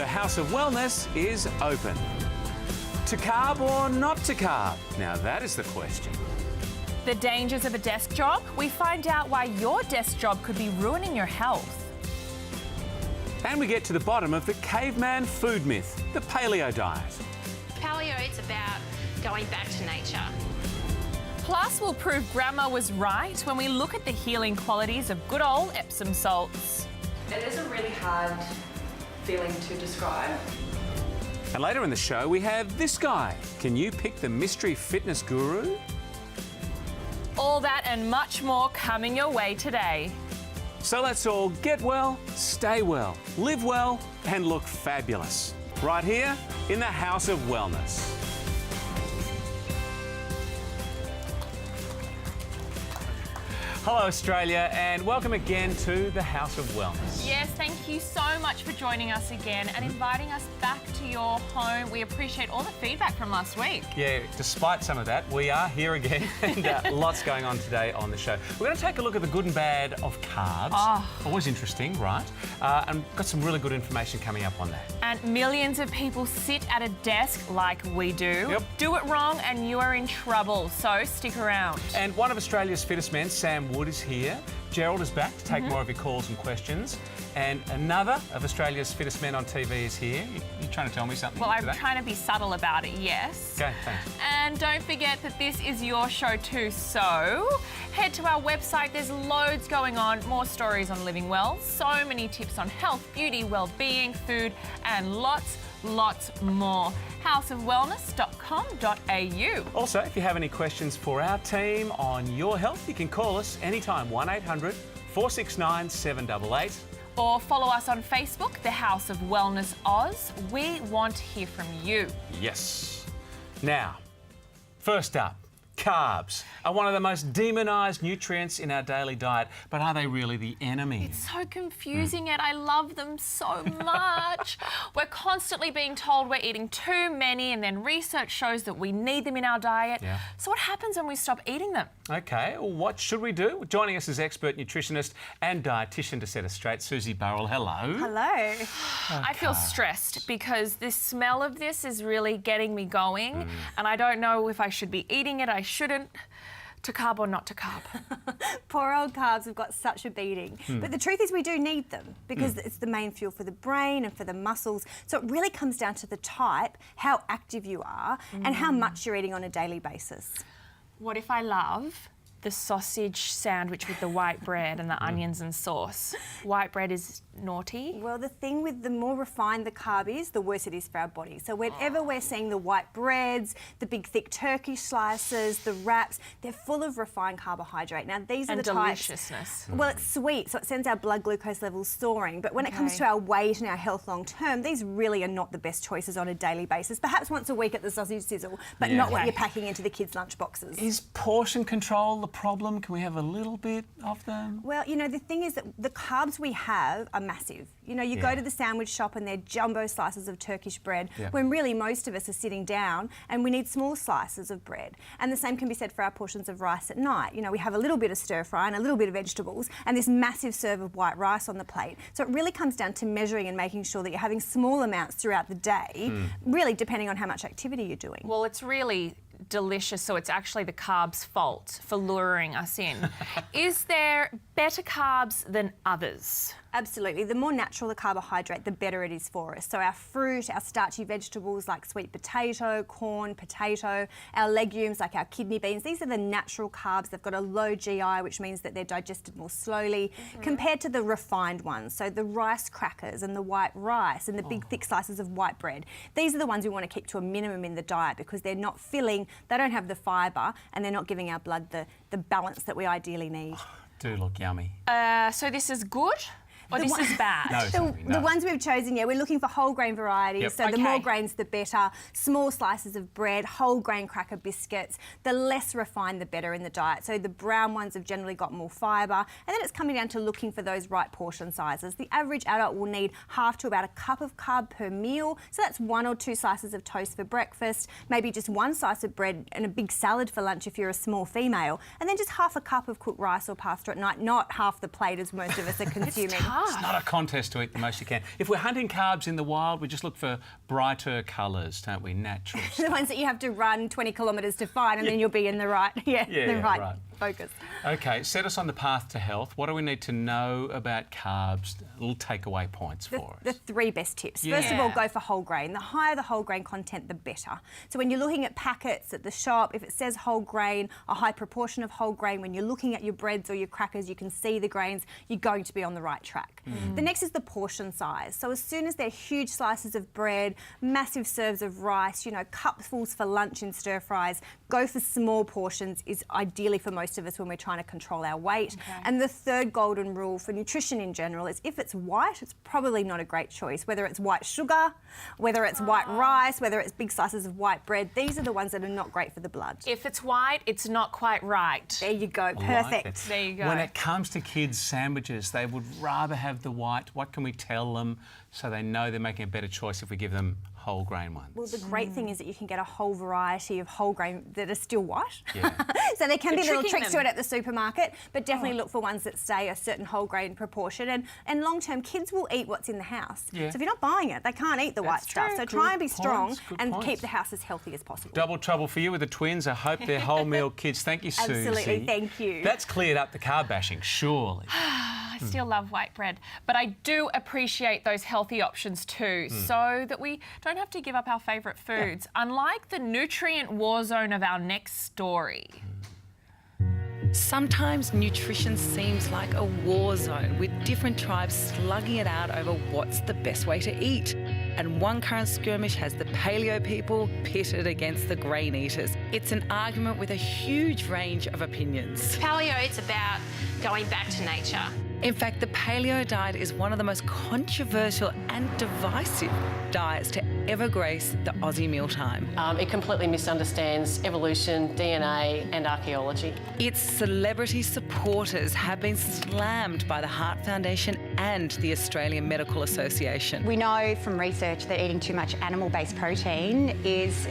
The House of Wellness is open. To carb or not to carb? Now that is the question. The dangers of a desk job. We find out why your desk job could be ruining your health. And we get to the bottom of the caveman food myth, the paleo diet. Paleo, it's about going back to nature. Plus, we'll prove Grandma was right when we look at the healing qualities of good old Epsom salts. It is a really hard feeling to describe. And later in the show, we have this guy. Can you pick the mystery fitness guru? All that and much more coming your way today. So let's all get well, stay well, live well, and look fabulous. Right here in the House of Wellness. Hello, Australia, and welcome again to the House of Wellness. Yes, thank you so much for joining us again and inviting us back to your home. We appreciate all the feedback from last week. Yeah, despite some of that, we are here again and lots going on today on the show. We're going to take a look at the good and bad of carbs. Oh. Always interesting, right? And got some really good information coming up on that. And millions of people sit at a desk like we do. Yep. Do it wrong and you are in trouble, so stick around. And one of Australia's fittest men, Sam Wood, is here. Gerald is back to take more of your calls and questions. And another of Australia's fittest men on TV is here. You trying to tell me something Well, I'm today? trying to be subtle about it, yes. Okay, thanks. And don't forget that this is your show too, so head to our website. There's loads going on, more stories on living well, so many tips on health, beauty, well-being, food, and lots more. houseofwellness.com.au. Also, if you have any questions for our team on your health, you can call us anytime, 1800 469 788. Or follow us on Facebook, The House of Wellness Oz. We want to hear from you. Yes. Now, first up, carbs are one of the most demonised nutrients in our daily diet, but are they really the enemy? It's so confusing, yet I love them so much. We're constantly being told we're eating too many, and then research shows that we need them in our diet. Yeah. So what happens when we stop eating them? Okay, well, what should we do? Joining us is expert nutritionist and dietitian to set us straight, Susie Burrell. Hello. Hello. I feel stressed because the smell of this is really getting me going, and I don't know if I should be eating it, I shouldn't. To carb or not to carb? Poor old carbs have got such a beating. But the truth is we do need them because it's the main fuel for the brain and for the muscles. So it really comes down to the type, how active you are, and how much you're eating on a daily basis. What if I love the sausage sandwich with the white bread and the onions and sauce? White bread is naughty. Well, the thing with the more refined the carb is, the worse it is for our body. So whenever we're seeing the white breads, the big thick turkey slices, the wraps, they're full of refined carbohydrate. Now these are And the types. deliciousness. Well, it's sweet, so it sends our blood glucose levels soaring. But when it comes to our weight and our health long term, these really are not the best choices on a daily basis. Perhaps once a week at the sausage sizzle, but not what you're packing into the kids' lunch boxes. Is portion control the problem? Can we have a little bit of them? Well, you know, the thing is that the carbs we have are massive. You know, you go to the sandwich shop and they're jumbo slices of Turkish bread, when really most of us are sitting down and we need small slices of bread. And the same can be said for our portions of rice at night. You know, we have a little bit of stir fry and a little bit of vegetables and this massive serve of white rice on the plate. So it really comes down to measuring and making sure that you're having small amounts throughout the day, really depending on how much activity you're doing. Well, it's really delicious, so it's actually the carbs' fault for luring us in. Is there better carbs than others? Absolutely. The more natural the carbohydrate, the better it is for us. So our fruit, our starchy vegetables like sweet potato, corn, potato, our legumes like our kidney beans, these are the natural carbs. They've got a low GI, which means that they're digested more slowly compared to the refined ones. So the rice crackers and the white rice and the big thick slices of white bread. These are the ones we want to keep to a minimum in the diet because they're not filling, they don't have the fibre, and they're not giving our blood the balance that we ideally need. Do look yummy. So this is good? Or this is bad? No, sorry, no. The ones we've chosen, we're looking for whole grain varieties. So the more grains, the better. Small slices of bread, whole grain cracker biscuits. The less refined, the better in the diet. So the brown ones have generally got more fibre. And then it's coming down to looking for those right portion sizes. The average adult will need half to about a cup of carb per meal. So that's 1 or 2 slices of toast for breakfast, maybe just 1 slice of bread and a big salad for lunch if you're a small female. And then just half a cup of cooked rice or pasta at night, not half the plate as most of us are consuming. path. It's not a contest to eat the most you can. If we're hunting carbs in the wild, we just look for brighter colours, don't we? Natural The ones that you have to run 20 kilometres to find, and then you'll be in the right, right focus. Okay, set us on the path to health. What do we need to know about carbs? Little takeaway points for us. The 3 best tips. First of all, go for whole grain. The higher the whole grain content, the better. So when you're looking at packets at the shop, if it says whole grain, a high proportion of whole grain, when you're looking at your breads or your crackers, you can see the grains, you're going to be on the right track. The next is the portion size. So as soon as they're huge slices of bread, massive serves of rice, you know, cupfuls for lunch in stir fries, go for small portions is ideally for most of us when we're trying to control our weight. And the third golden rule for nutrition in general is if it's white, it's probably not a great choice. Whether it's white sugar, whether it's white rice, whether it's big slices of white bread, these are the ones that are not great for the blood. If it's white, it's not quite right. There you go, perfect. Like there you go. When it comes to kids' sandwiches, they would rather have the white. What can we tell them so they know they're making a better choice if we give them whole grain ones? Well, the great thing is that you can get a whole variety of whole grain that are still white. Yeah. So there can be little tricks them. to it at the supermarket, but definitely look for ones that stay a certain whole grain proportion. And long-term, kids will eat what's in the house. Yeah. So if you're not buying it, they can't eat the white stuff. So try and be strong and points. keep the house as healthy as possible. Double trouble for you with the twins. I hope they're whole meal kids. Thank you, Susie. Absolutely, thank you. That's cleared up the carb bashing, surely. I still love white bread, but I do appreciate those healthy options too, so that we don't have to give up our favourite foods, unlike the nutrient war zone of our next story. Sometimes nutrition seems like a war zone, with different tribes slugging it out over what's the best way to eat. And one current skirmish has the paleo people pitted against the grain eaters. It's an argument with a huge range of opinions. Paleo, it's about going back to nature. In fact, the paleo diet is one of the most controversial and divisive diets to ever grace the Aussie mealtime. It completely misunderstands evolution, DNA and archaeology. Its celebrity supporters have been slammed by the Heart Foundation and the Australian Medical Association. We know from research that eating too much animal-based protein it's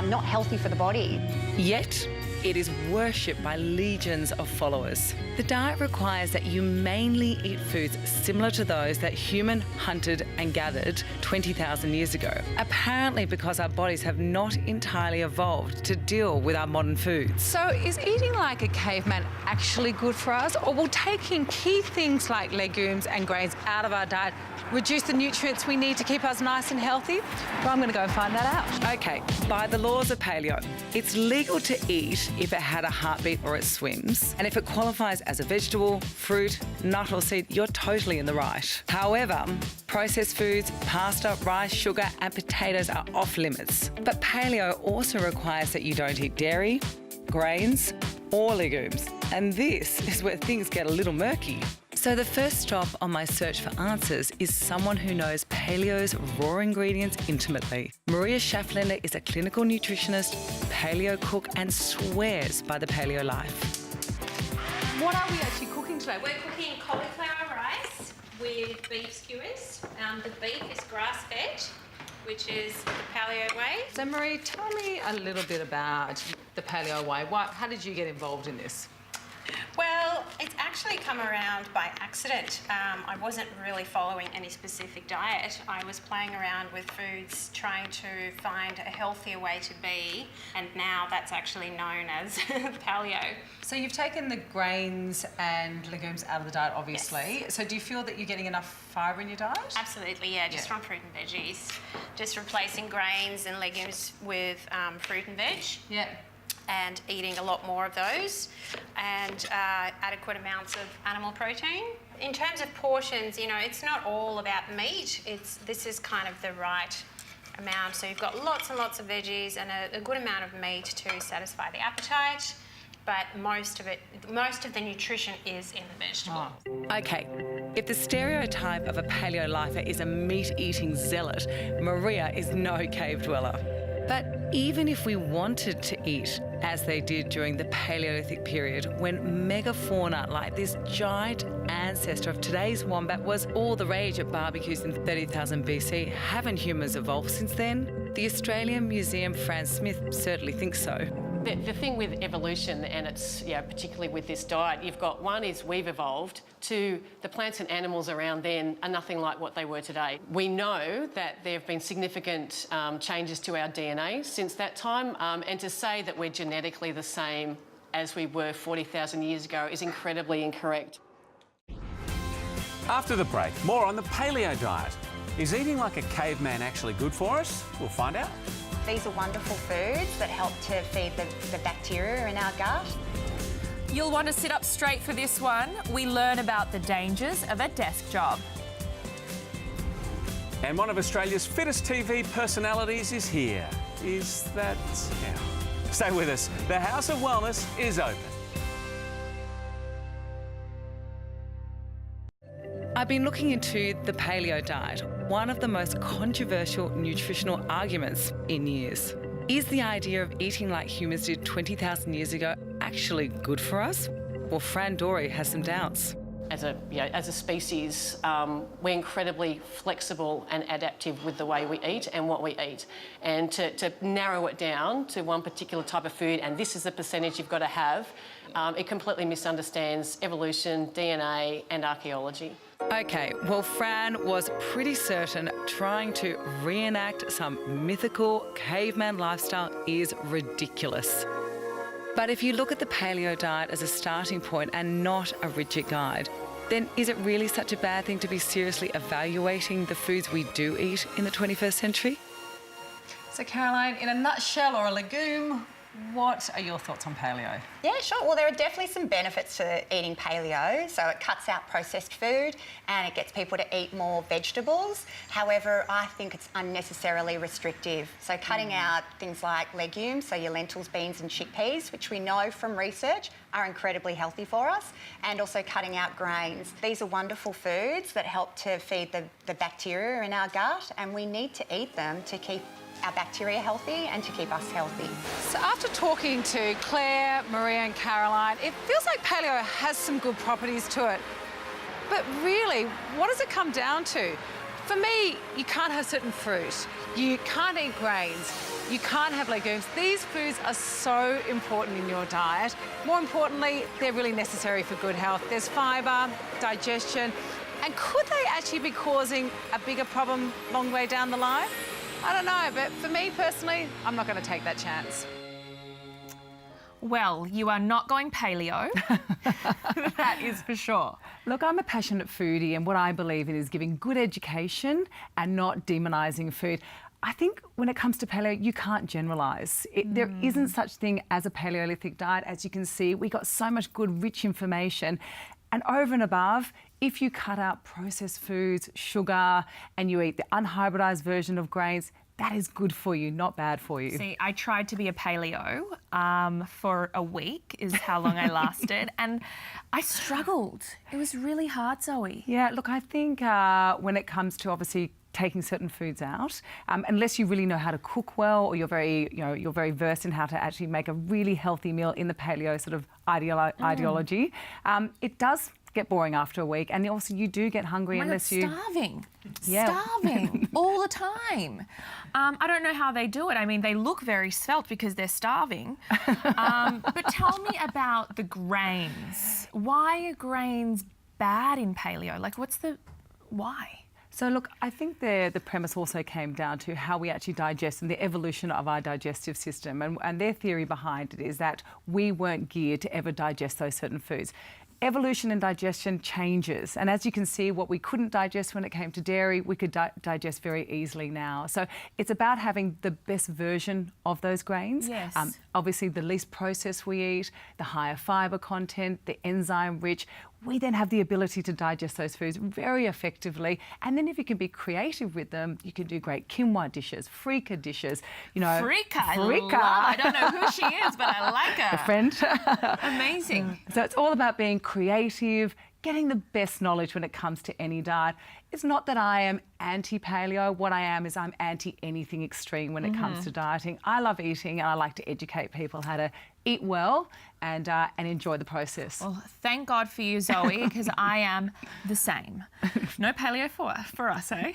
not healthy for the body. Yet, it is worshipped by legions of followers. The diet requires that you mainly eat foods similar to those that human hunted and gathered 20,000 years ago, apparently because our bodies have not entirely evolved to deal with our modern foods. So is eating like a caveman actually good for us, or will taking key things like legumes and grains out of our diet reduce the nutrients we need to keep us nice and healthy? Well, I'm going to go and find that out. Okay, by the laws of paleo, it's legal to eat if it had a heartbeat or it swims. And if it qualifies as a vegetable, fruit, nut or seed, you're totally in the right. However, processed foods, pasta, rice, sugar and potatoes are off limits. But paleo also requires that you don't eat dairy, grains or legumes. And this is where things get a little murky. So the first stop on my search for answers is someone who knows paleo's raw ingredients intimately. Maria Schafflender is a clinical nutritionist, paleo cook and swears by the paleo life. What are we actually cooking today? We're cooking cauliflower rice with beef skewers. The beef is grass-fed, which is the paleo way. So Marie, tell me a little bit about the paleo way. How did you get involved in this? Well, it's actually come around by accident. I wasn't really following any specific diet. I was playing around with foods, trying to find a healthier way to be, and now that's actually known as paleo. So you've taken the grains and legumes out of the diet, obviously. Yes. So do you feel that you're getting enough fibre in your diet? Absolutely, yeah, just from fruit and veggies. Just replacing grains and legumes with fruit and veg. Yeah. And eating a lot more of those, and adequate amounts of animal protein. In terms of portions, you know, it's not all about meat. This is kind of the right amount. So you've got lots and lots of veggies and a good amount of meat to satisfy the appetite. But most of the nutrition is in the vegetable. Okay, if the stereotype of a paleo lifer is a meat-eating zealot, Maria is no cave dweller. But even if we wanted to eat as they did during the Paleolithic period, when megafauna like this giant ancestor of today's wombat was all the rage at barbecues in 30,000 BC, haven't humans evolved since then? The Australian Museum Fran Smith certainly thinks so. The thing with evolution, and it's particularly with this diet, you've got one is we've evolved, two, the plants and animals around then are nothing like what they were today. We know that there have been significant changes to our DNA since that time, and to say that we're genetically the same as we were 40,000 years ago is incredibly incorrect. After the break, more on the paleo diet. Is eating like a caveman actually good for us? We'll find out. These are wonderful foods that help to feed the bacteria in our gut. You'll want to sit up straight for this one. We learn about the dangers of a desk job. And one of Australia's fittest TV personalities is here. Is that... Yeah. Stay with us. The House of Wellness is open. I've been looking into the paleo diet, one of the most controversial nutritional arguments in years. Is the idea of eating like humans did 20,000 years ago actually good for us? Well, Fran Dorey has some doubts. As a species, we're incredibly flexible and adaptive with the way we eat and what we eat. And to narrow it down to one particular type of food, and this is the percentage you've got to have, it completely misunderstands evolution, DNA and archaeology. Okay, well, Fran was pretty certain trying to reenact some mythical caveman lifestyle is ridiculous. But if you look at the paleo diet as a starting point and not a rigid guide, then is it really such a bad thing to be seriously evaluating the foods we do eat in the 21st century? So, Caroline, in a nutshell or a legume, what are your thoughts on paleo? Yeah, sure. Well, there are definitely some benefits to eating paleo. So it cuts out processed food and it gets people to eat more vegetables. However, I think it's unnecessarily restrictive. So cutting out things like legumes, so your lentils, beans and chickpeas, which we know from research are incredibly healthy for us, and also cutting out grains. These are wonderful foods that help to feed the bacteria in our gut, and we need to eat them to keep our bacteria healthy and to keep us healthy. So after talking to Claire, Maria and Caroline, it feels like paleo has some good properties to it. But really, what does it come down to? For me, you can't have certain fruit, you can't eat grains, you can't have legumes. These foods are so important in your diet. More importantly, they're really necessary for good health. There's fibre, digestion, and could they actually be causing a bigger problem long way down the line? I don't know, but for me personally, I'm not going to take that chance. Well, you are not going paleo. That is for sure. Look, I'm a passionate foodie, and what I believe in is giving good education and not demonising food. I think when it comes to paleo, you can't generalise. There isn't such thing as a Paleolithic diet. As you can see, we got so much good, rich information. And over and above, if you cut out processed foods, sugar, and you eat the unhybridised version of grains, that is good for you, not bad for you. See, I tried to be a paleo for a week, is how long I lasted, and I struggled. It was really hard, Zoe. Yeah, look, I think when it comes to obviously taking certain foods out, unless you really know how to cook well, or you're very versed in how to actually make a really healthy meal in the paleo sort of ideology, it does get boring after a week, and also you do get hungry unless you... starving. Yeah. Starving all the time. I don't know how they do it. I mean, they look very svelte because they're starving. But tell me about the grains. Why are grains bad in paleo? Like, why? So look, I think the premise also came down to how we actually digest and the evolution of our digestive system. And their theory behind it is that we weren't geared to ever digest those certain foods. Evolution and digestion changes. And as you can see, what we couldn't digest when it came to dairy, we could digest very easily now. So it's about having the best version of those grains. Yes. Obviously, the least processed we eat, the higher fibre content, the enzyme rich. We then have the ability to digest those foods very effectively. And then if you can be creative with them, you can do great quinoa dishes, freekeh dishes. Freekeh? I don't know who she is, but I like her. A friend. Amazing. So it's all about being creative, getting the best knowledge when it comes to any diet. It's not that I am anti-paleo. What I am is I'm anti-anything extreme when it comes to dieting. I love eating, and I like to educate people how to eat well and enjoy the process. Well, thank God for you, Zoe, because I am the same. No paleo for us, eh?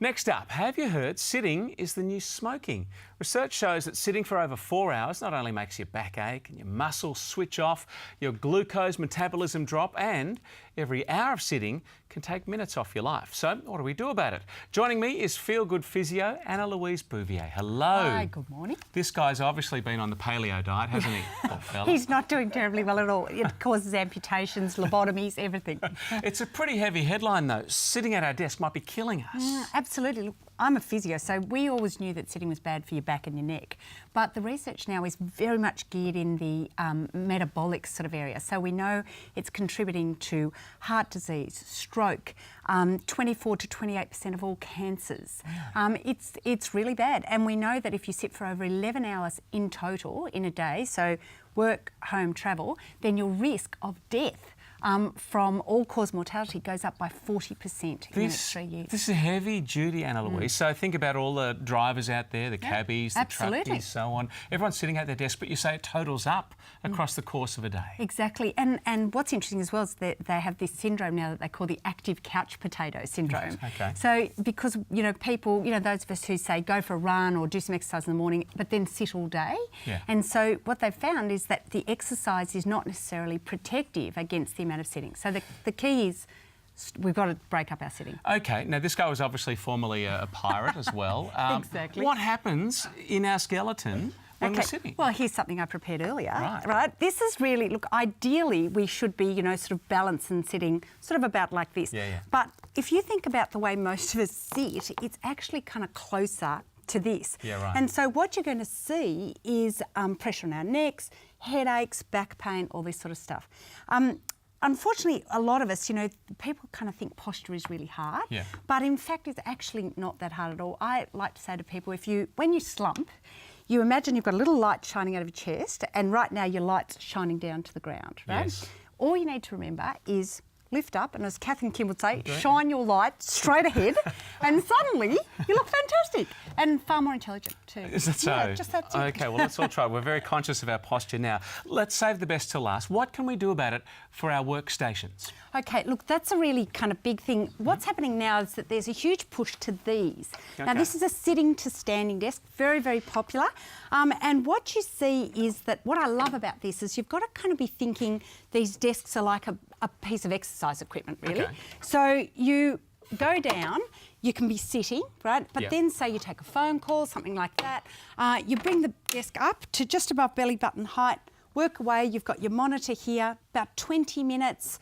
Next up, have you heard sitting is the new smoking? Research shows that sitting for over 4 hours not only makes your back ache and your muscles switch off, your glucose metabolism drop, and every hour of sitting can take minutes off your life. So what do we do about it? Joining me is feel-good physio Anna-Louise Bouvier. Hello. Hi, good morning. This guy's obviously been on the paleo diet, hasn't he? Poor fella. He's not doing terribly well at all. It causes amputations, lobotomies, everything. It's a pretty heavy headline though. Sitting at our desk might be killing us. Absolutely. Look, I'm a physio, so we always knew that sitting was bad for your back and your neck. But the research now is very much geared in the metabolic sort of area. So we know it's contributing to heart disease, stroke, 24 to 28% of all cancers. It's really bad. And we know that if you sit for over 11 hours in total in a day, so work, home, travel, then your risk of death from all-cause mortality goes up by 40% in the next 3 years. This is heavy duty, Anna-Louise. So think about all the drivers out there, the cabbies, the truckies, so on. Everyone's sitting at their desk, but you say it totals up across the course of a day. Exactly. And what's interesting as well is that they have this syndrome now that they call the active couch potato syndrome. Okay. So because, people, those of us who say go for a run or do some exercise in the morning, but then sit all day. Yeah. And so what they've found is that the exercise is not necessarily protective against the amount of sitting. So the key is we've got to break up our sitting. OK, now this guy was obviously formerly a pirate as well. Exactly. What happens in our skeleton when we're sitting? Well, here's something I prepared earlier. Right. This is really, look, ideally we should be, sort of balanced and sitting sort of about like this. Yeah. But if you think about the way most of us sit, it's actually kind of closer to this. Yeah, right. And so what you're going to see is pressure on our necks, headaches, back pain, all this sort of stuff. Unfortunately, a lot of us, people kind of think posture is really hard, but in fact it's actually not that hard at all. I like to say to people, when you slump, you imagine you've got a little light shining out of your chest, and right now your light's shining down to the ground, right? Yes. All you need to remember is lift up, and as Kath and Kim would say, shine your light straight ahead, and suddenly you look fantastic and far more intelligent too. Is that so? Yeah, just that's it. OK, well, let's all try. We're very conscious of our posture now. Let's save the best to last. What can we do about it for our workstations? OK, look, that's a really kind of big thing. What's happening now is that there's a huge push to these. Okay. Now, this is a sitting to standing desk, very, very popular. And what you see is that what I love about this is you've got to kind of be thinking these desks are like a piece of exercise equipment, really. Okay. So you go down, you can be sitting, right? But then say you take a phone call, something like that. You bring the desk up to just above belly button height, work away. You've got your monitor here, about 20 minutes.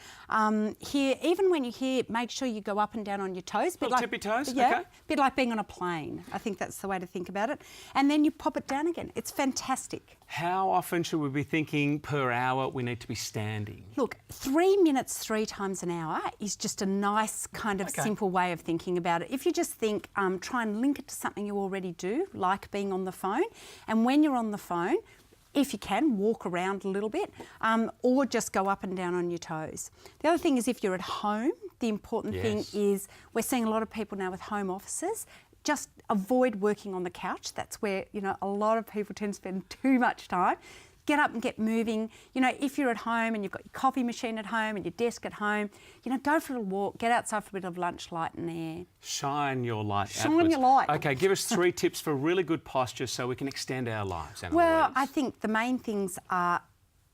Here, even when you're here, make sure you go up and down on your toes. Little tippy toes, yeah, OK. A bit like being on a plane. I think that's the way to think about it. And then you pop it down again. It's fantastic. How often should we be thinking per hour we need to be standing? Look, 3 minutes 3 times an hour is just a nice kind of simple way of thinking about it. If you just think, try and link it to something you already do, like being on the phone. And when you're on the phone, if you can, walk around a little bit, or just go up and down on your toes. The other thing is if you're at home, the important thing is we're seeing a lot of people now with home offices. Just avoid working on the couch. That's where, a lot of people tend to spend too much time. Get up and get moving. If you're at home and you've got your coffee machine at home and your desk at home, go for a little walk, get outside for a bit of lunch, light and air. Shine your light Shine outwards. your light. OK, give us 3 tips for really good posture so we can extend our lives, Anna-Louise. Well, I think the main things are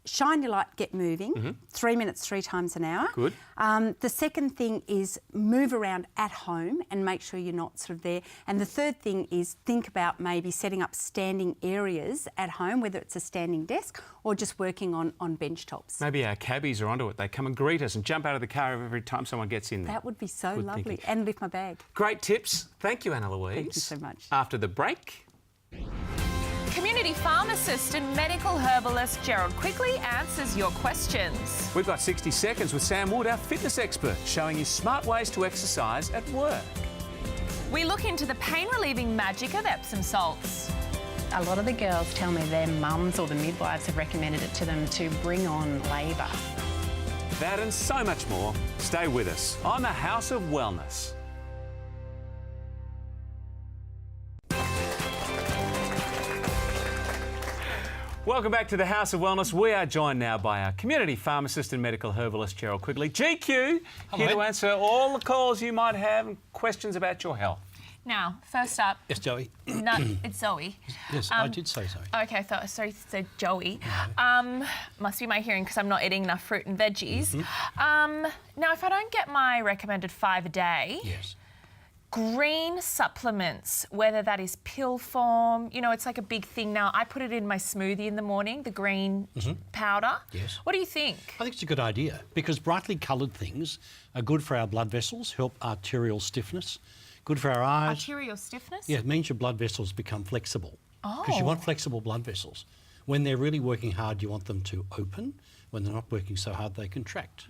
shine your light, get moving, 3 minutes 3 times an hour. Good. The second thing is move around at home and make sure you're not sort of there. And the third thing is think about maybe setting up standing areas at home, whether it's a standing desk or just working on bench tops. Maybe our cabbies are onto it. They come and greet us and jump out of the car every time someone gets in there. That would be so Good lovely. thinking. And lift my bag. Great tips. Thank you, Anna-Louise. Thank you so much. After the break... Community pharmacist and medical herbalist Gerald Quigley answers your questions. We've got 60 seconds with Sam Wood, our fitness expert, showing you smart ways to exercise at work. We look into the pain-relieving magic of Epsom salts. A lot of the girls tell me their mums or the midwives have recommended it to them to bring on labour. That and so much more. Stay with us on the House of Wellness. Welcome back to the House of Wellness. We are joined now by our community pharmacist and medical herbalist, Gerald Quigley. GQ, here to answer all the calls you might have and questions about your health. Now, first up. Yes, Joey. No, it's Zoe. Yes, I did say so. Okay, sorry, said Joey. Must be my hearing because I'm not eating enough fruit and veggies. Now, if I don't get my recommended 5 a day, Yes. green supplements, whether that is pill form, you know, it's like a big thing now. I put it in my smoothie in the morning, the green powder. Yes. What do you think? I think it's a good idea because brightly coloured things are good for our blood vessels, help arterial stiffness, good for our eyes. Arterial stiffness? Yeah, it means your blood vessels become flexible. Because you want flexible blood vessels. When they're really working hard, you want them to open. When they're not working so hard, they contract.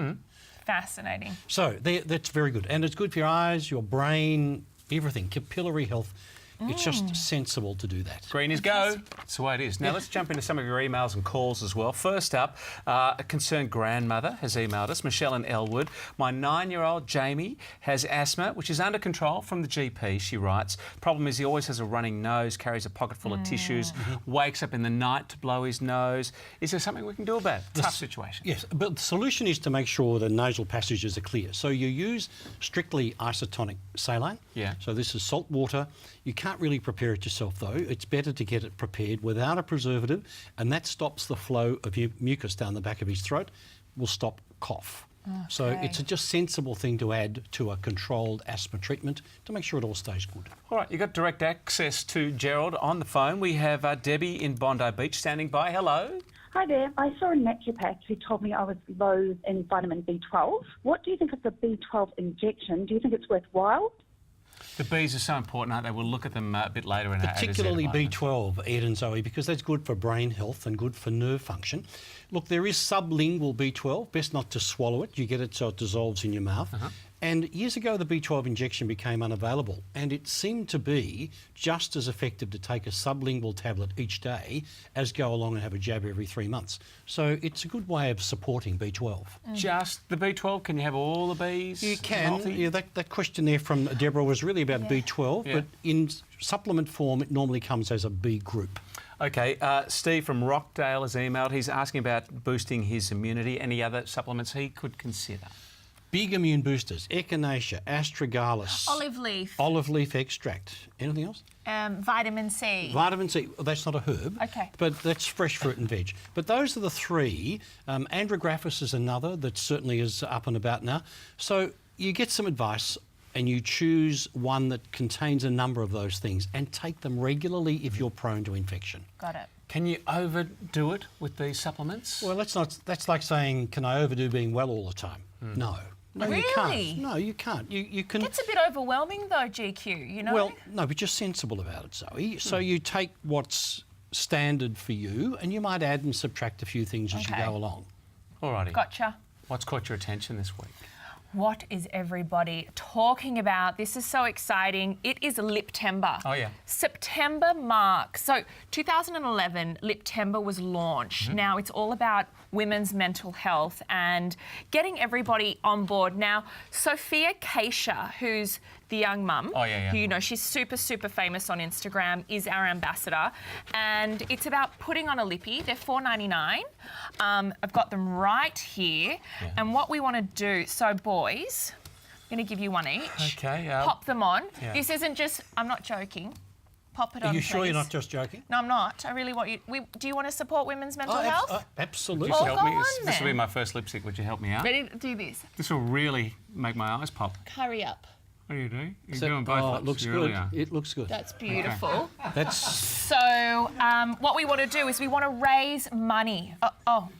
Fascinating. So that's very good. And it's good for your eyes, your brain, everything, capillary health. It's just sensible to do that. Green is go. That's the way it is. Now let's jump into some of your emails and calls as well. First up, a concerned grandmother has emailed us, Michelle in Elwood. My 9-year-old Jamie has asthma, which is under control from the GP, she writes. Problem is he always has a running nose, carries a pocket full of tissues, wakes up in the night to blow his nose. Is there something we can do about it? Tough situation. Yes, but the solution is to make sure the nasal passages are clear. So you use strictly isotonic saline. Yeah. So this is salt water. You can't really prepare it yourself though. It's better to get it prepared without a preservative, and that stops the flow of mucus down the back of his throat, will stop cough. So it's a just sensible thing to add to a controlled asthma treatment to make sure it all stays good. All right, you've got direct access to Gerald on the phone. We have Debbie in Bondi Beach standing by. Hello. Hi there. I saw a naturopath who told me I was low in vitamin B12. What do you think of the B12 injection? Do you think it's worthwhile? The Bs are so important, aren't they? We'll look at them a bit later in our Particularly B12, Ed and Zoe, because that's good for brain health and good for nerve function. Look, there is sublingual B12. Best not to swallow it. You get it so it dissolves in your mouth. And years ago, the B12 injection became unavailable, and it seemed to be just as effective to take a sublingual tablet each day as go along and have a jab every 3 months. So it's a good way of supporting B12. Just the B12? Can you have all the Bs? You can. Healthy? Yeah, that question there from Deborah was really about B12, but in supplement form, it normally comes as a B group. Okay, Steve from Rockdale has emailed. He's asking about boosting his immunity. Any other supplements he could consider? Big immune boosters, echinacea, astragalus. Olive leaf extract. Anything else? Vitamin C. Vitamin C. Well, that's not a herb. Okay. But that's fresh fruit and veg. But those are the three. Andrographis is another that certainly is up and about now. So you get some advice and you choose one that contains a number of those things and take them regularly if you're prone to infection. Got it. Can you overdo it with these supplements? Well, that's like saying, can I overdo being well all the time? No. No, really? you can't. No, you can't. You can. It's a bit overwhelming though, GQ, you know? Well, no, but just sensible about it, Zoe. So you take what's standard for you and you might add and subtract a few things as you go along. All righty. Gotcha. What's caught your attention this week? What is everybody talking about? This is so exciting. It is Liptember. Oh, yeah. September marks. So 2011, Liptember was launched. Now it's all about women's mental health and getting everybody on board. Now, Sophia Keisha, who's the young mum, who, you know, she's super, super famous on Instagram, is our ambassador. And it's about putting on a lippy. They're $4.99. I've got them right here. And what we want to do, so boys, I'm going to give you one each. Okay. Pop them on. This isn't just, I'm not joking. Pop it on, Are you sure please. you're not just joking? No, I'm not. I really want you. Do you want to support women's mental health? Absolutely. Just Well, help me. go on This will be then. my first lipstick. Would you help me out? Ready to do this? This will really make my eyes pop. Hurry up. What do you do? You're So- doing both lips. it looks You good. really are. It looks good. That's beautiful. That's So what we want to do is we want to raise money.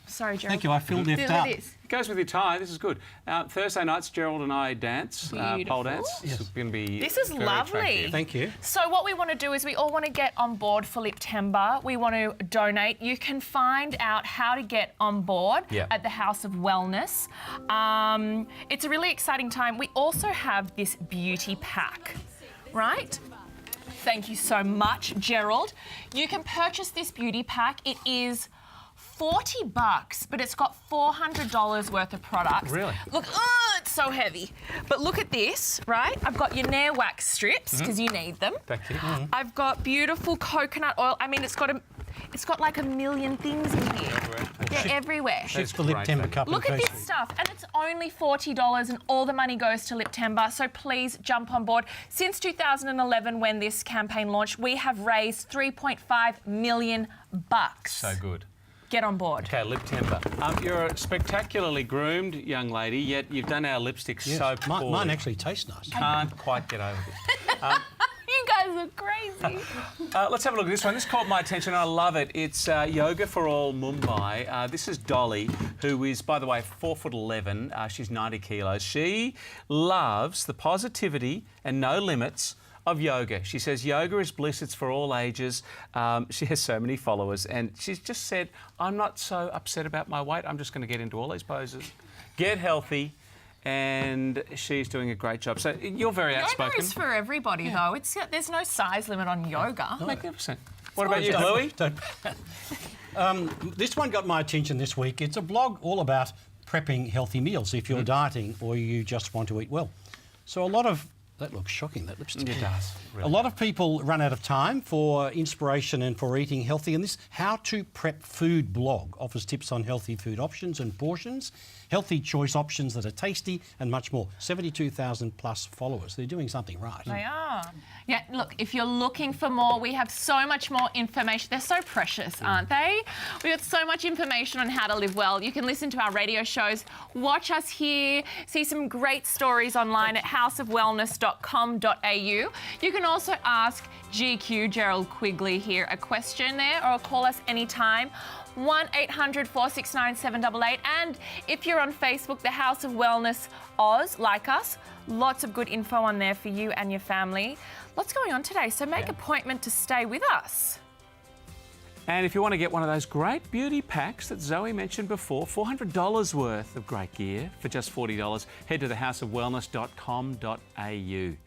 Sorry, Gerald. Thank you. I feel left Look out. at this. It goes with your tie. This is good. Thursday nights, Gerald and I dance, pole Beautiful. dance. It's going to be This is very lovely. attractive. Thank you. So what we want to do is we all want to get on board for Liptember. We want to donate. You can find out how to get on board at the House of Wellness. It's a really exciting time. We also have this beauty pack, right? Thank you so much, Gerald. You can purchase this beauty pack. It is $40, but it's got $400 worth of products. Really? Look, it's so heavy. But look at this, right? I've got your Nair wax strips, because you need them. Thank you. I've got beautiful coconut oil. I mean, it's got It's got like a million things in here. They're everywhere. Shit's for Lip Timber Cup Look at this stuff, and it's only $40 and all the money goes to Lip Timber, so please jump on board. Since 2011, when this campaign launched, we have raised $3.5 million. So good. Get on board. Okay, Lip Timber. You're a spectacularly groomed young lady, yet you've done our lipstick so poorly. Mine actually tastes nice. Can't quite get over this. You guys are crazy. Let's have a look at this one. This caught my attention. I love it. It's Yoga for All Mumbai. This is Dolly, who is, by the way, 4'11". She's 90 kilos. She loves the positivity and no limits of yoga. She says yoga is bliss, it's for all ages. She has so many followers, and she's just said, I'm not so upset about my weight, I'm just going to get into all these poses, get healthy, and she's doing a great job. So you're very outspoken. Yoga is for everybody, though. There's no size limit on yoga. Magnificent. What about you, Louie? This one got my attention this week. It's a blog all about prepping healthy meals if you're dieting or you just want to eat well. So a lot of... That looks shocking, that lipstick. It does. Really. A lot of people run out of time for inspiration and for eating healthy, and this How to Prep Food blog offers tips on healthy food options and portions, healthy choice options that are tasty, and much more. 72,000 plus followers. They're doing something right. They are. Yeah, look, if you're looking for more, we have so much more information. They're so precious, aren't they? We've got so much information on how to live well. You can listen to our radio shows, watch us here, see some great stories online at houseofwellness.com.au. You can also ask GQ, Gerald Quigley here, a question there, or call us anytime. 1-800-469-788. And if you're on Facebook, the House of Wellness Oz, like us, lots of good info on there for you and your family. Lots going on today, so make an appointment to stay with us. And if you want to get one of those great beauty packs that Zoe mentioned before, $400 worth of great gear for just $40, head to thehouseofwellness.com.au.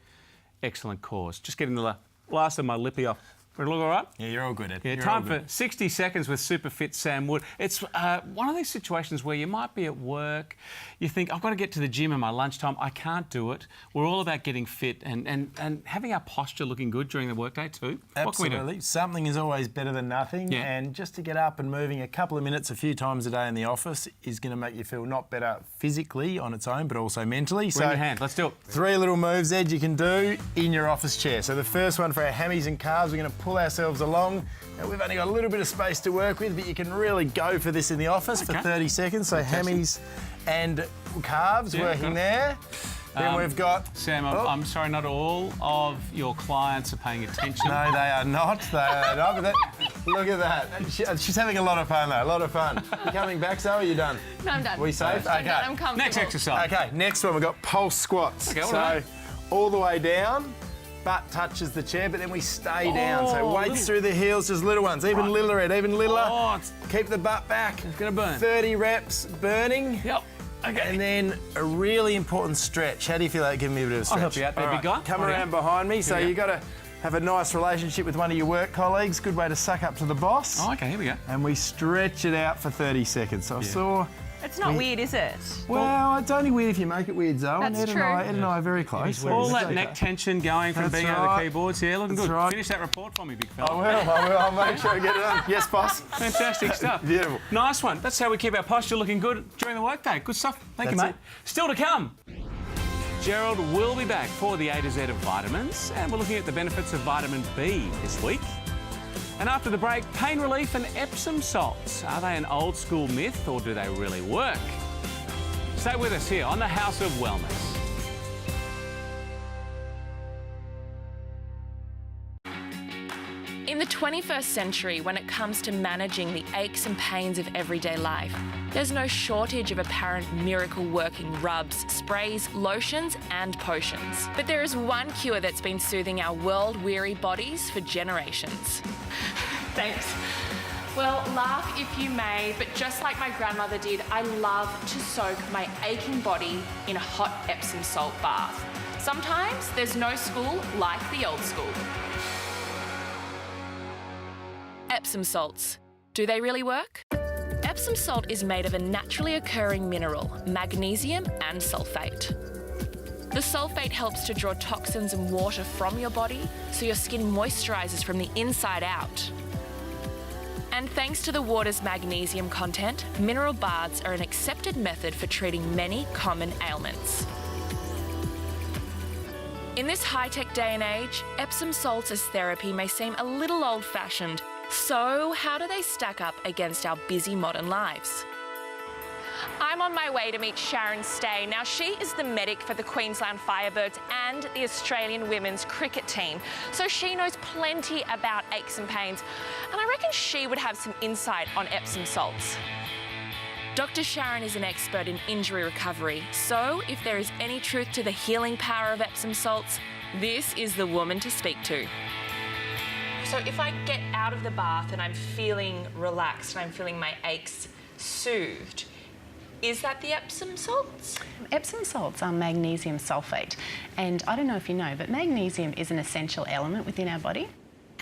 Excellent cause. Just getting the last of my lippy off. Look all right? Yeah, you're all good, Ed. Yeah, time for 60 seconds with super fit Sam Wood. It's one of these situations where you might be at work, you think, I've got to get to the gym in my lunchtime, I can't do it. We're all about getting fit and having our posture looking good during the workday too. Absolutely. What can we do? Something is always better than nothing, and just to get up and moving a couple of minutes a few times a day in the office is going to make you feel not better physically on its own, but also mentally. Bring your hand, let's do it. 3 little moves, Ed, you can do in your office chair. So the first one for our hammies and calves, we're going to pull ourselves along. Now, we've only got a little bit of space to work with, but you can really go for this in the office for 30 seconds. So hammies and calves working there. Then we've got... Sam, I'm sorry, not all of your clients are paying attention. No, they are not. They are not. But look at that. She's having a lot of fun, though. A lot of fun. You coming back, Zoe? Are you done? No, I'm done. We safe? I'm done. I'm comfortable. Next exercise. Okay, next one, we've got pulse squats. Okay, so all the way down, butt touches the chair, but then we stay down. So weights through the heels, just little ones. Even littler, Ed, even littler. Keep the butt back. It's going to burn. 30 reps burning. Yep. Okay. And then a really important stretch. How do you feel like giving me a bit of a stretch? I'll help you out there, big guy. Come around behind me. So you've got to have a nice relationship with one of your work colleagues. Good way to suck up to the boss. Oh, okay, here we go. And we stretch it out for 30 seconds. So I saw... It's not weird, is it? Well, it's only weird if you make it weird, Zoe. That's true. Ed and I are very close. All that neck tension going from being over the keyboards. Yeah, looking good. Finish that report for me, big fella. I will. I'll make sure I get it done. Yes, boss. Fantastic stuff. Beautiful. Nice one. That's how we keep our posture looking good during the workday. Good stuff. Thank you, mate. Still to come. Gerald will be back for the A to Z of vitamins, and we're looking at the benefits of vitamin B this week. And after the break, pain relief and Epsom salts. Are they an old school myth or do they really work? Stay with us here on the House of Wellness. In the 21st century, when it comes to managing the aches and pains of everyday life, there's no shortage of apparent miracle-working rubs, sprays, lotions and potions. But there is one cure that's been soothing our world-weary bodies for generations. Thanks. Well, laugh if you may, but just like my grandmother did, I love to soak my aching body in a hot Epsom salt bath. Sometimes there's no school like the old school. Epsom salts. Do they really work? Epsom salt is made of a naturally occurring mineral, magnesium and sulfate. The sulfate helps to draw toxins and water from your body so your skin moisturises from the inside out. And thanks to the water's magnesium content, mineral baths are an accepted method for treating many common ailments. In this high-tech day and age, Epsom salts as therapy may seem a little old-fashioned. So how do they stack up against our busy modern lives? I'm on my way to meet Sharon Stay. Now, she is the medic for the Queensland Firebirds and the Australian women's cricket team. So she knows plenty about aches and pains. And I reckon she would have some insight on Epsom salts. Dr. Sharon is an expert in injury recovery. So if there is any truth to the healing power of Epsom salts, this is the woman to speak to. So if I get out of the bath and I'm feeling relaxed and I'm feeling my aches soothed, is that the Epsom salts? Epsom salts are magnesium sulfate, and I don't know if you know, but magnesium is an essential element within our body.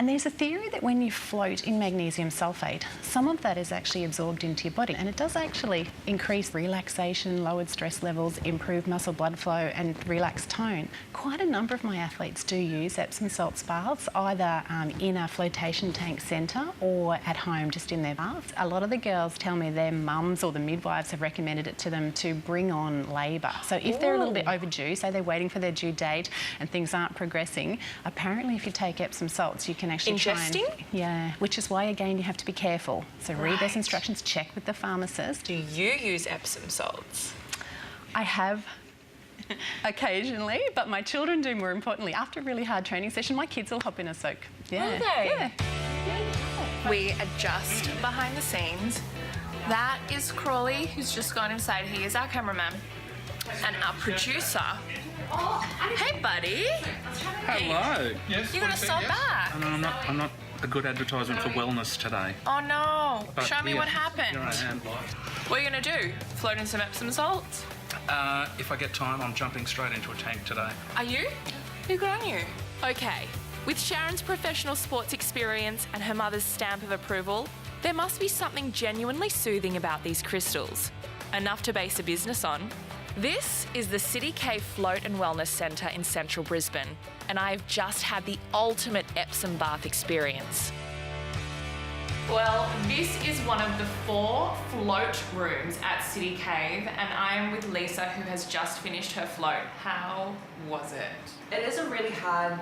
And there's a theory that when you float in magnesium sulfate, some of that is actually absorbed into your body, and it does actually increase relaxation, lowered stress levels, improve muscle blood flow and relaxed tone. Quite a number of my athletes do use Epsom salts baths, either in a flotation tank centre or at home just in their baths. A lot of the girls tell me their mums or the midwives have recommended it to them to bring on labour. So if they're a little bit overdue, say they're waiting for their due date and things aren't progressing, apparently if you take Epsom salts you can actually ingesting? Yeah, which is why again you have to be careful. So read those instructions, check with the pharmacist. Do you use Epsom salts? I have occasionally, but my children do more importantly. After a really hard training session, my kids will hop in a soak. Yeah. Will they? Yeah. We are just behind the scenes. That is Crawley, who's just gone inside. He is our cameraman. And our producer. Hey, buddy. Hello. Yes. You're gonna stop back. No, I'm not a good advertisement for wellness today. Oh no! But Show me what happened. Here I am, like. What are you gonna do? Float in some Epsom salts? If I get time, I'm jumping straight into a tank today. Are you? Good on you. Okay. With Sharon's professional sports experience and her mother's stamp of approval, there must be something genuinely soothing about these crystals. Enough to base a business on. This is the City Cave Float and Wellness Centre in central Brisbane, and I've just had the ultimate Epsom bath experience. Well, this is one of the 4 float rooms at City Cave, and I am with Lisa, who has just finished her float. How was it? It is a really hard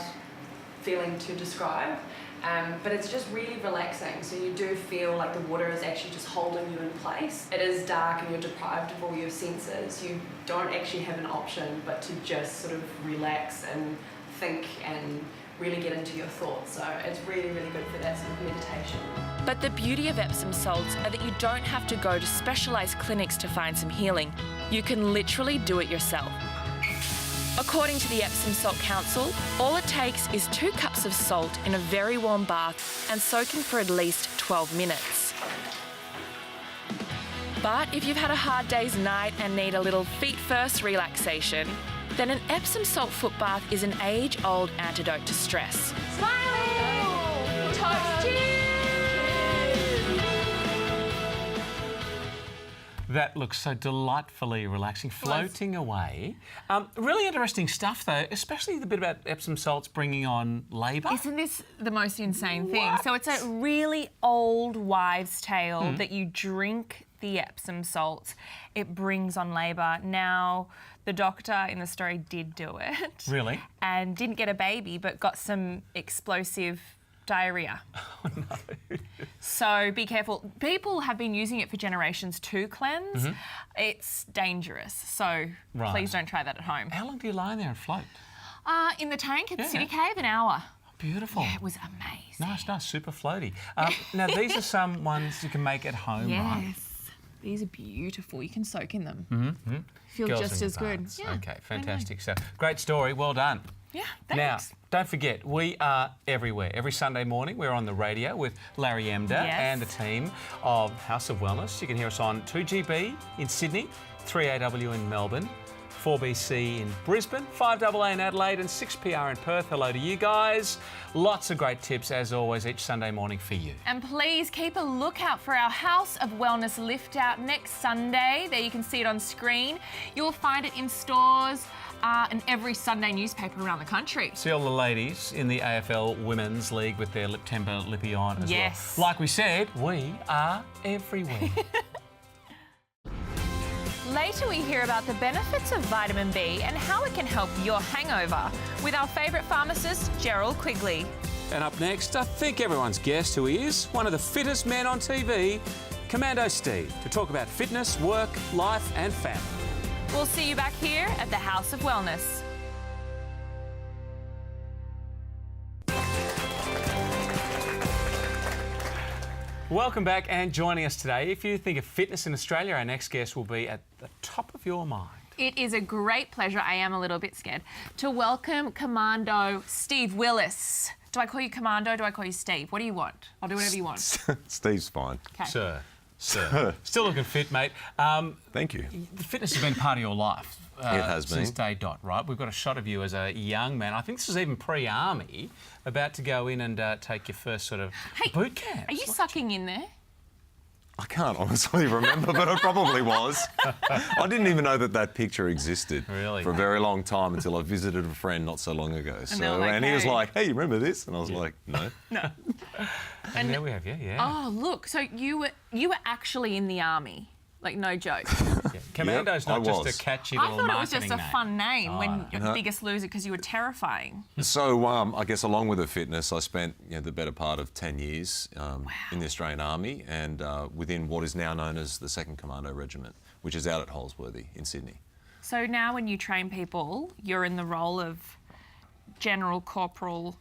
feeling to describe, but it's just really relaxing. So you do feel like the water is actually just holding you in place. It is dark and you're deprived of all your senses. You don't actually have an option but to just sort of relax and think and really get into your thoughts. So it's really, really good for that sort of meditation. But the beauty of Epsom salts are that you don't have to go to specialised clinics to find some healing. You can literally do it yourself. According to the Epsom Salt Council, all it takes is 2 cups of salt in a very warm bath and soaking for at least 12 minutes. But if you've had a hard day's night and need a little feet-first relaxation, then an Epsom salt foot bath is an age-old antidote to stress. Smile! Toast cheers! That looks so delightfully relaxing, floating away. Really interesting stuff, though, especially the bit about Epsom salts bringing on labour. Isn't this the most insane thing? So it's a really old wives' tale that you drink the Epsom salts, it brings on labour. Now, the doctor in the story did do it. Really? And didn't get a baby, but got some explosive diarrhea. Oh, no. So be careful. People have been using it for generations to cleanse. It's dangerous, so please don't try that at home. How long do you lie in there and float? In the tank at the City Cave, an hour. Beautiful. Yeah, it was amazing. Nice, super floaty. Now, these are some ones you can make at home, right? Yes. These are beautiful. You can soak in them. Feel Girls just in as the good. baths. Yeah, okay, fantastic. So, great story. Well done. Yeah, Now, thanks. don't forget, we are everywhere. Every Sunday morning, we're on the radio with Larry Emder and the team of House of Wellness. You can hear us on 2GB in Sydney, 3AW in Melbourne, 4BC in Brisbane, 5AA in Adelaide and 6PR in Perth. Hello to you guys. Lots of great tips, as always, each Sunday morning for you. And please keep a lookout for our House of Wellness lift out next Sunday. There you can see it on screen. You'll find it in stores in every Sunday newspaper around the country. See all the ladies in the AFL Women's League with their Lip-Temper lippy on as Yes. well. Like we said, we are everywhere. Later we hear about the benefits of vitamin B and how it can help your hangover with our favourite pharmacist, Gerald Quigley. And up next, I think everyone's guessed who he is, one of the fittest men on TV, Commando Steve, to talk about fitness, work, life and family. We'll see you back here at the House of Wellness. Welcome back, and joining us today, if you think of fitness in Australia, our next guest will be at the top of your mind. It is a great pleasure, I am a little bit scared, to welcome Commando Steve Willis. Do I call you Commando? Do I call you Steve? What do you want? I'll do whatever you want. Steve's fine. Okay. Sir. Still looking fit, mate. Thank you. The fitness has been part of your life. It has been. Since day dot, right? We've got a shot of you as a young man. I think this was even pre-army, about to go in and take your first sort of boot camp. Are you sucking in there? I can't honestly remember, but I probably was. I didn't even know that that picture existed for a very long time until I visited a friend not so long ago. And he was like, "Hey, you remember this?" And I was like, "No." No. And there we have you, yeah. Oh, look, so you were actually in the army. Like, no joke. Commando's not just a catchy little I thought it was marketing just a fun name when you're No. Biggest Loser because you were terrifying. So I guess along with the fitness, I spent the better part of 10 years in the Australian Army and within what is now known as the 2nd Commando Regiment, which is out at Holsworthy in Sydney. So now when you train people, you're in the role of General Corporal,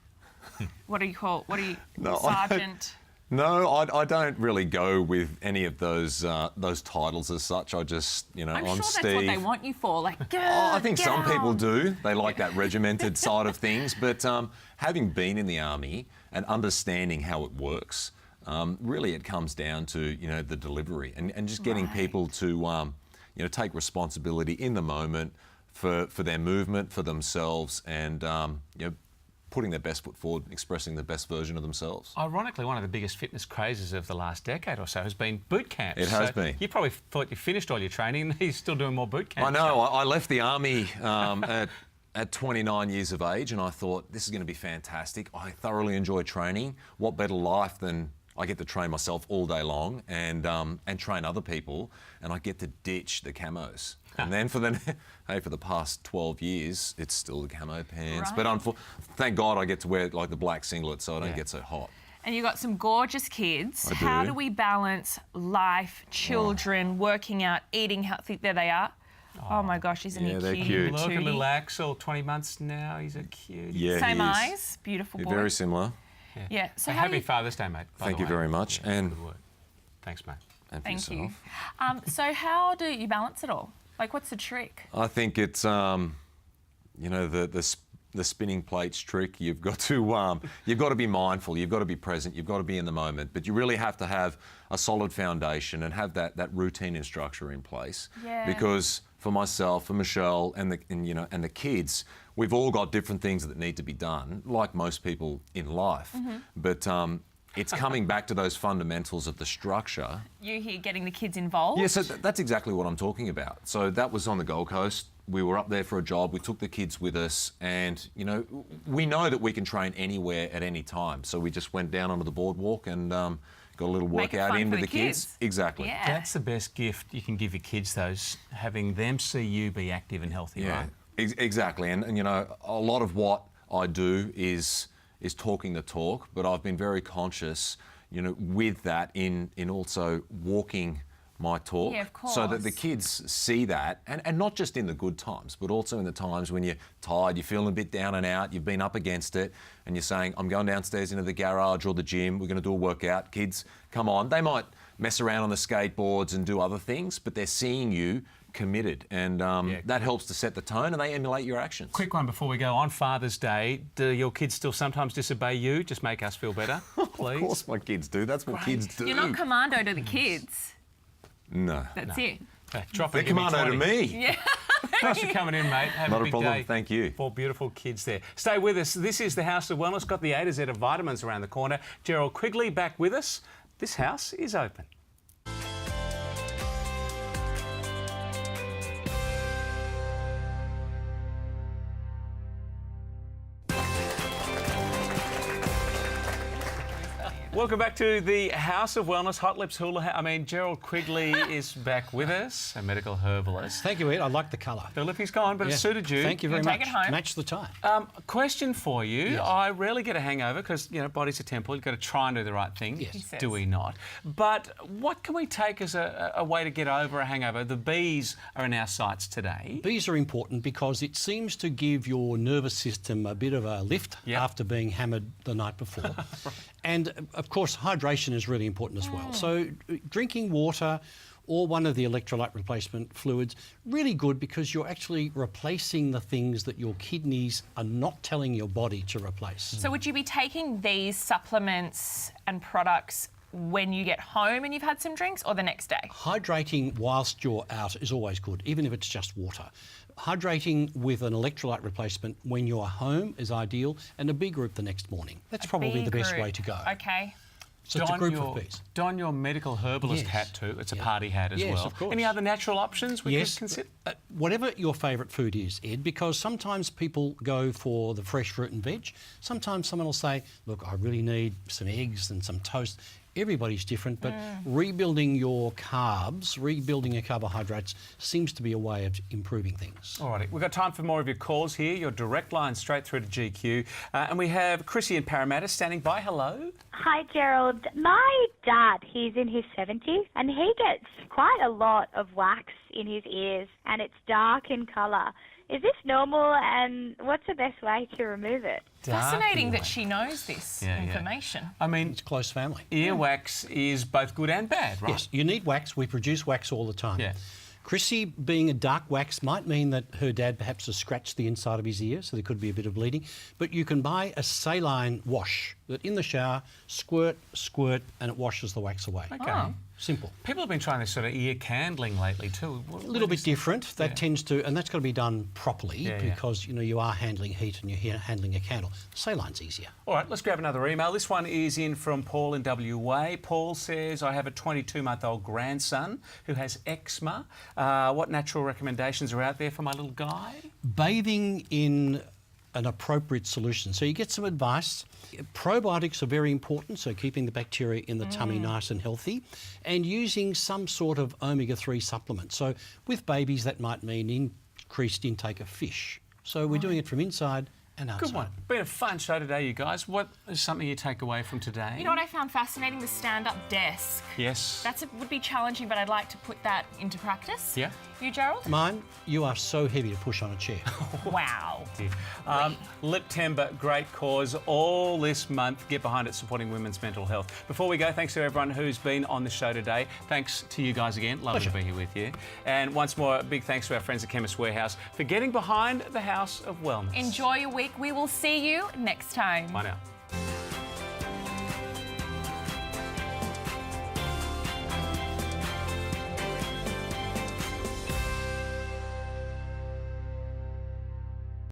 what do you call it? What do you, Sergeant? No, I don't really go with any of those titles as such. I just, I'm I'm sure Steve. that's what they want you for. Like, I think get some on. people do. They like that regimented side of things. But having been in the Army and understanding how it works, really it comes down to, the delivery and just getting people to, take responsibility in the moment for their movement, for themselves and, putting their best foot forward, expressing the best version of themselves. Ironically, one of the biggest fitness crazes of the last decade or so has been boot camps. It has been. You probably thought you finished all your training and you're still doing more boot camps. I know. I left the Army at 29 years of age and I thought, this is going to be fantastic. I thoroughly enjoy training. What better life than I get to train myself all day long and train other people, and I get to ditch the camos. And then for the past 12 years, it's still the camo pants. Right. But thank God I get to wear like the black singlet so I don't get so hot. And you've got some gorgeous kids. I do. How do we balance life, children, working out, eating healthy? There they are. Oh my gosh, isn't he cute? they're cute. Look at little Axel, 20 months now. He's a cute. Yeah, Same he is. eyes, beautiful boy. Very similar. Yeah. So how Happy do you... Father's Day, mate. by Thank the you way. very much. And good work. Thanks, mate. And for Thank you. yourself. So how do you balance it all? Like, what's the trick? I think it's, the spinning plates trick. You've got to be mindful. You've got to be present. You've got to be in the moment. But you really have to have a solid foundation and have that routine and structure in place. Yeah. Because for myself, for Michelle, and the kids, we've all got different things that need to be done, like most people in life. Mm-hmm. But it's coming back to those fundamentals of the structure. You here getting the kids involved? Yeah, so that's exactly what I'm talking about. So that was on the Gold Coast. We were up there for a job. We took the kids with us and, we know that we can train anywhere at any time. So we just went down onto the boardwalk and got a little Make it workout fun in for with the the kids. Exactly. Yeah. That's the best gift you can give your kids, having them see you be active and healthy, Yeah, right? exactly. And, a lot of what I do is talking the talk, but I've been very conscious, with that in also walking my talk, Yeah, of course. so that the kids see that, and not just in the good times, but also in the times when you're tired, you're feeling a bit down and out, you've been up against it, and you're saying, I'm going downstairs into the garage or the gym, we're going to do a workout. Kids, come on. They might mess around on the skateboards and do other things, but they're seeing you committed, and that helps to set the tone, and they emulate your actions. Quick one before we go. On Father's Day, do your kids still sometimes disobey you? Just make us feel better, please. Of course my kids do. That's what kids do. You're not commando to the kids. No. That's it. Okay, drop They're it. Give me commando to 20. me. Yeah. Thanks for coming in, mate. Have Not a a big problem. day. Thank you. 4 beautiful kids there. Stay with us. This is the House of Wellness. Got the A to Z of vitamins around the corner. Gerald Quigley back with us. This house is open. Welcome back to the House of Wellness. Hot Lips Gerald Quigley is back with us, a medical herbalist. Thank you, Ed. I like the colour. The lip is gone, but it suited you. Thank you very much. Take it home. Match the tie. Question for you. Yes. I rarely get a hangover because, body's a temple. You've got to try and do the right thing. Yes. Do we not? But what can we take as a way to get over a hangover? The bees are in our sights today. Bees are important because it seems to give your nervous system a bit of a lift after being hammered the night before. Right. And, of course, hydration is really important as well. So drinking water or one of the electrolyte replacement fluids, really good because you're actually replacing the things that your kidneys are not telling your body to replace. So would you be taking these supplements and products when you get home and you've had some drinks, or the next day? Hydrating whilst you're out is always good, even if it's just water. Hydrating with an electrolyte replacement when you're home is ideal, and a bee group the next morning. That's probably the best way to go. Okay. So it's a group of bees. Don your medical herbalist hat too. It's a party hat as well. Yes, of course. Any other natural options we could consider? Whatever your favourite food is, Ed, because sometimes people go for the fresh fruit and veg. Sometimes someone will say, look, I really need some eggs and some toast. Everybody's different, but rebuilding your carbs, rebuilding your carbohydrates seems to be a way of improving things. All righty, we've got time for more of your calls here, your direct line straight through to GQ. And we have Chrissy in Parramatta standing by. Hello. Hi, Gerald. My dad, he's in his 70s, and he gets quite a lot of wax in his ears, and it's dark in colour. Is this normal, and what's the best way to remove it? Fascinating that she knows this information. I mean, it's close family. Earwax is both good and bad, right? Yes, you need wax. We produce wax all the time. Yeah. Chrissy being a dark wax might mean that her dad perhaps has scratched the inside of his ear, so there could be a bit of bleeding. But you can buy a saline wash that in the shower, squirt, and it washes the wax away. Okay. Oh. Simple. People have been trying this sort of ear candling lately too. A little bit different. That tends to, and that's got to be done properly because you are handling heat and you're handling a candle. Saline's easier. All right, let's grab another email. This one is in from Paul in WA. Paul says, I have a 22-month-old grandson who has eczema. What natural recommendations are out there for my little guy? Bathing in an appropriate solution. So you get some advice. Probiotics are very important, so keeping the bacteria in the tummy nice and healthy, and using some sort of omega-3 supplement. So with babies, that might mean increased intake of fish. So we're doing it from inside and outside. Good one. Been a fun show today, you guys. What is something you take away from today? You know what I found fascinating? The stand-up desk. Yes. Would be challenging, but I'd like to put that into practice. Yeah. You, Gerald? Mine, you are so heavy to push on a chair. Wow. Lip Timber, great cause. All this month, get behind it, supporting women's mental health. Before we go, thanks to everyone who's been on the show today. Thanks to you guys again. Lovely to be here with you. And once more, a big thanks to our friends at Chemist Warehouse for getting behind the House of Wellness. Enjoy your week. We will see you next time. Bye now.